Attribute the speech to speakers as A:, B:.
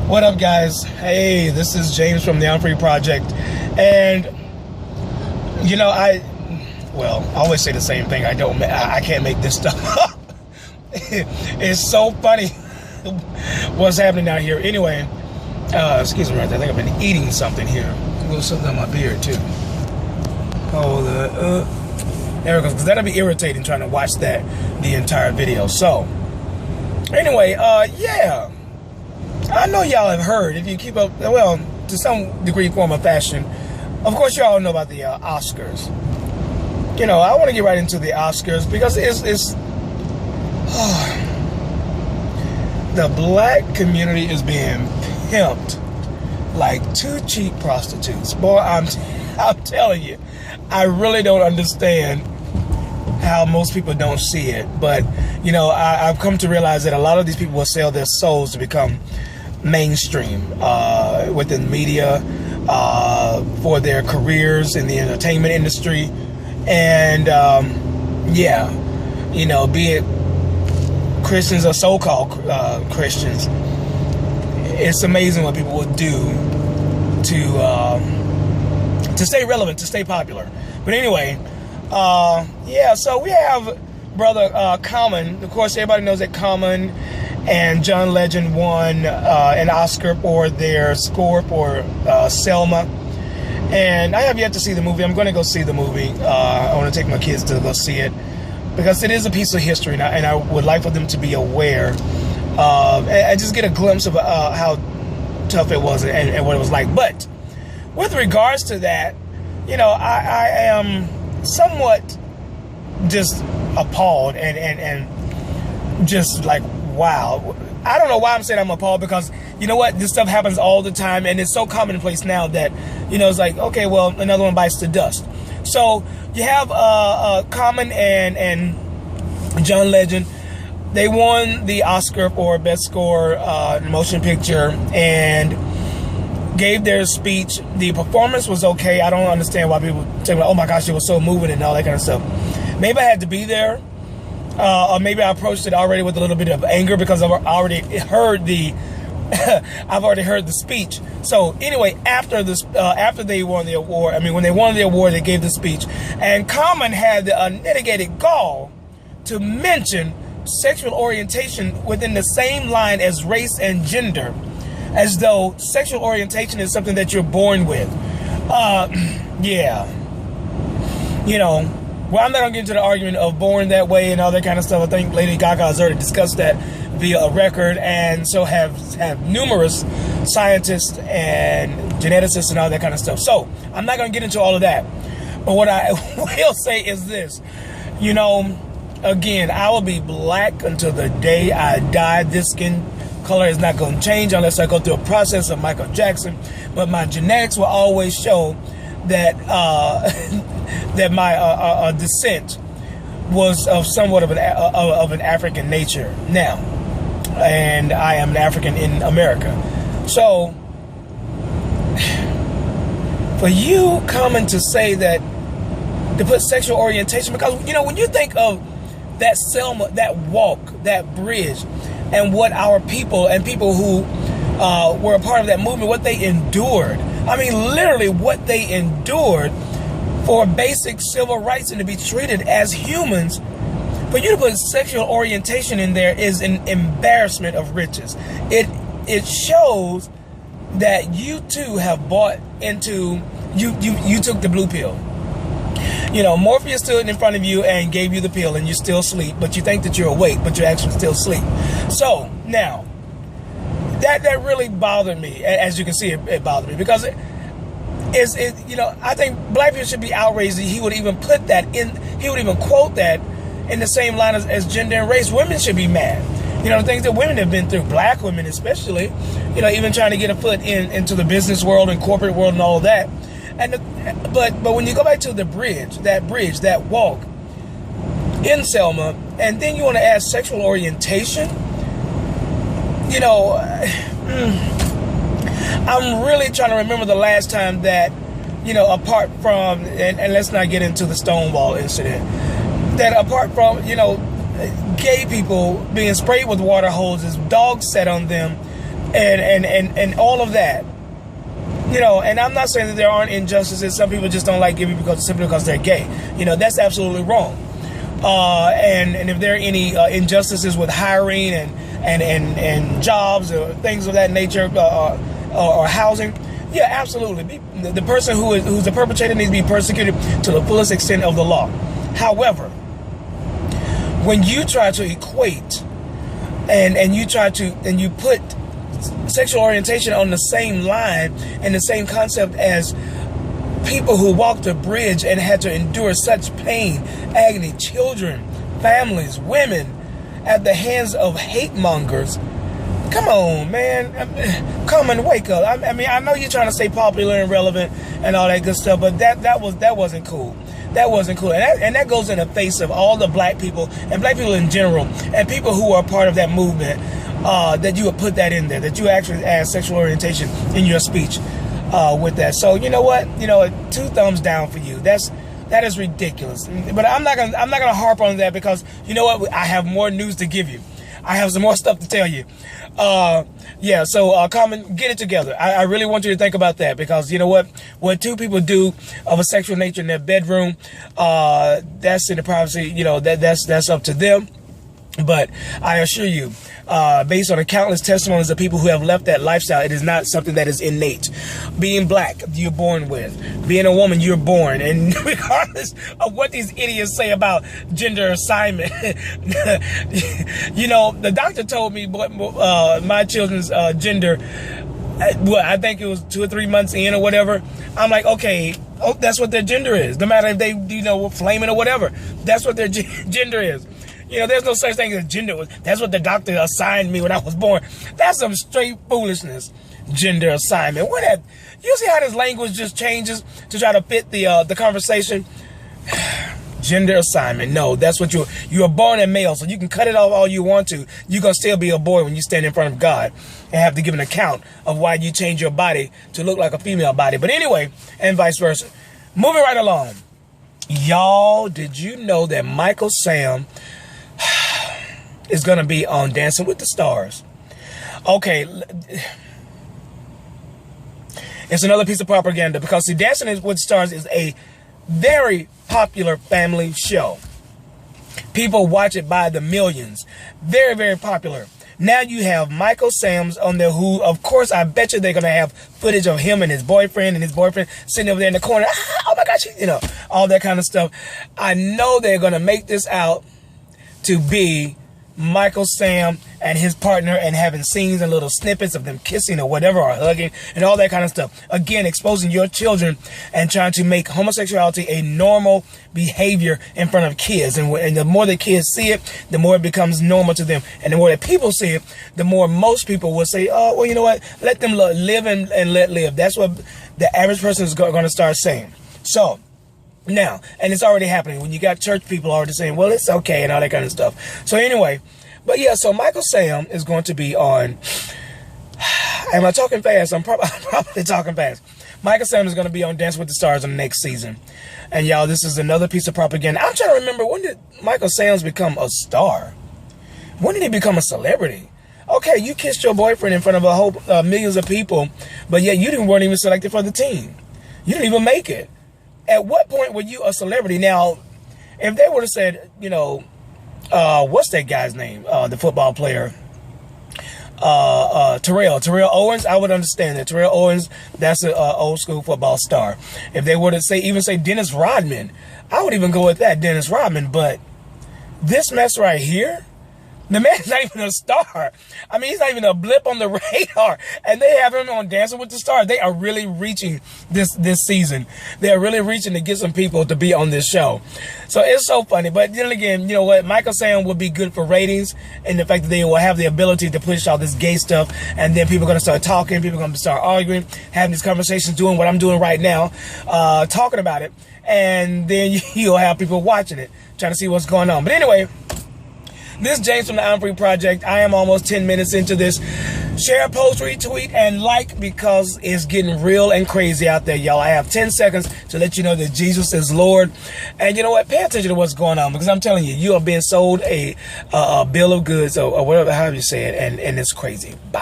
A: What up, guys? Hey, this is James from the I'm Free Project. And, you know, I always say the same thing. I can't make this stuff up. It's so funny what's happening out here. Anyway, excuse me right there. I think I've been eating something here. A little something on my beard, too. Hold there it goes. Because that'll be irritating trying to watch that the entire video. So, anyway, yeah. I know y'all have heard, if you keep up, well, to some degree, form of fashion, of course y'all know about the Oscars. You know, I want to get right into the Oscars because it's the black community is being pimped like two cheap prostitutes. Boy, I'm telling you, I really don't understand how most people don't see it. But, you know, I've come to realize that a lot of these people will sell their souls to become mainstream within media, for their careers in the entertainment industry. And yeah, you know, be it Christians or so-called Christians, it's amazing what people will do to stay relevant, to stay popular. But anyway, yeah, so we have brother Com-mon. Of course, everybody knows that Com-mon and John Legend won an Oscar for their score for Selma. And I have yet to see the movie. I'm going to go see the movie. I want to take my kids to go see it because it is a piece of history, and I would like for them to be aware and just get a glimpse of how tough it was and what it was like. But with regards to that, you know, I am somewhat just appalled and just like, wow. I don't know why I'm saying I'm appalled, because you know what, this stuff happens all the time and it's so commonplace now that, you know, it's like, okay, well, another one bites the dust. So you have Com-mon and John Legend. They won the Oscar for Best Score in Motion Picture and gave their speech. The performance was okay. I don't understand why people say, oh my gosh, it was so moving and all that kind of stuff. Maybe I had to be there. Or maybe I approached it already with a little bit of anger because I've already heard the speech. So anyway, after they won the award, when they won the award, they gave the speech, and Com-mon had the unmitigated gall to mention sexual orientation within the same line as race and gender, as though sexual orientation is something that you're born with. Yeah, you know. Well, I'm not going to get into the argument of born that way and all that kind of stuff. I think Lady Gaga has already discussed that via a record, and so have numerous scientists and geneticists and all that kind of stuff. So I'm not going to get into all of that. But what I will say is this. You know, again, I will be black until the day I die. This skin color is not going to change unless I go through a process of Michael Jackson. But my genetics will always show that that my descent was of somewhat of an African nature now, and I am an African in America. So for you coming to say that, to put sexual orientation, because you know, when you think of that Selma, that walk, that bridge, and what our people and people who were a part of that movement, what they endured. I mean, literally what they endured for basic civil rights and to be treated as humans. For you to put sexual orientation in there is an embarrassment of riches. It shows that you too have bought into, you took the blue pill. You know, Morpheus stood in front of you and gave you the pill, and you still sleep, but you think that you're awake, but you're actually still asleep. So now, that really bothered me. As you can see, it bothered me because you know, I think black people should be outraged that he would even put that in, he would even quote that in the same line as gender and race. Women should be mad. You know, the things that women have been through, black women especially, you know, even trying to get a foot into the business world and corporate world and all of that. And but when you go back to the bridge, that walk in Selma, and then you want to add sexual orientation, you know, I'm really trying to remember the last time that, you know, apart from, and let's not get into the Stonewall incident, that apart from, you know, gay people being sprayed with water hoses, dogs set on them, and all of that. You know, and I'm not saying that there aren't injustices. Some people just don't like giving simply because they're gay. You know, that's absolutely wrong. And if there are any injustices with hiring and jobs or things of that nature, or housing, yeah, absolutely. The person who's the perpetrator needs to be persecuted to the fullest extent of the law. However, when you try to equate and you put sexual orientation on the same line and the same concept as people who walked a bridge and had to endure such pain, agony, children, families, women, at the hands of hate mongers. Come on, man. Come and wake up. I mean, I know you're trying to stay popular and relevant and all that good stuff, but that wasn't cool. That wasn't cool. And that goes in the face of all the black people and black people in general and people who are part of that movement, that you would put that in there, that you actually add sexual orientation in your speech with that. So you know what? You know, 2 thumbs down for you. That is ridiculous. But I'm not gonna harp on that because you know what? I have more news to give you. I have some more stuff to tell you. Yeah, so Com-mon, get it together. I really want you to think about that because you know what 2 people do of a sexual nature in their bedroom, that's in the privacy, you know, that's up to them. But I assure you, based on the countless testimonies of people who have left that lifestyle, it is not something that is innate. Being black, you're born with. Being a woman, you're born. And regardless of what these idiots say about gender assignment, you know, the doctor told me my children's gender, I think it was 2 or 3 months in or whatever. I'm like, okay, that's what their gender is. No matter if they, you know, flaming or whatever, that's what their gender is. You know, there's no such thing as gender. That's what the doctor assigned me when I was born. That's some straight foolishness. Gender assignment. You see how this language just changes to try to fit the conversation? Gender assignment. No, that's what you are born a male, so you can cut it off all you want to. You're going to still be a boy when you stand in front of God and have to give an account of why you change your body to look like a female body. But anyway, and vice versa. Moving right along. Y'all, did you know that Michael Sam is going to be on Dancing with the Stars? Okay, it's another piece of propaganda because see, Dancing with the Stars is a very popular family show. People watch it by the millions. Very, very popular. Now you have Michael Sam's on there who, of course, I bet you they're going to have footage of him and his boyfriend sitting over there in the corner. Oh my gosh, you know, all that kind of stuff. I know they're going to make this out to be Michael Sam and his partner and having scenes and little snippets of them kissing or whatever or hugging and all that kind of stuff. Again, exposing your children and trying to make homosexuality a normal behavior in front of kids. And the more the kids see it, the more it becomes normal to them. And the more that people see it, the more most people will say, oh, well, you know what? Let them live and let live. That's what the average person is going to start saying. So, now, and it's already happening when you got church people already saying, well, it's okay and all that kind of stuff. So anyway, but yeah, so Michael Sam is going to be on, am I talking fast? I'm probably talking fast. Michael Sam is going to be on Dance with the Stars in the next season. And y'all, this is another piece of propaganda. I'm trying to remember, when did Michael Sam become a star? When did he become a celebrity? Okay, you kissed your boyfriend in front of a whole millions of people, but yet you weren't even selected for the team. You didn't even make it. At what point were you a celebrity? Now, if they would have said, you know, what's that guy's name? The football player, Terrell Owens, I would understand that. Terrell Owens, that's an old school football star. If they were to even say Dennis Rodman, I would even go with that, Dennis Rodman. But this mess right here, the man's not even a star. I mean, he's not even a blip on the radar. And they have him on Dancing with the Stars. They are really reaching this season. They are really reaching to get some people to be on this show. So it's so funny. But then again, you know what? Michael Sam will be good for ratings and the fact that they will have the ability to push all this gay stuff. And then people are going to start talking. People are going to start arguing, having these conversations, doing what I'm doing right now, talking about it. And then you'll have people watching it, trying to see what's going on. But anyway, this is James from the I'm Free Project. I am almost 10 minutes into this. Share, post, retweet, and like because it's getting real and crazy out there, y'all. I have 10 seconds to let you know that Jesus is Lord. And you know what? Pay attention to what's going on because I'm telling you, you are being sold a bill of goods or whatever, however you say it, and it's crazy. Bye.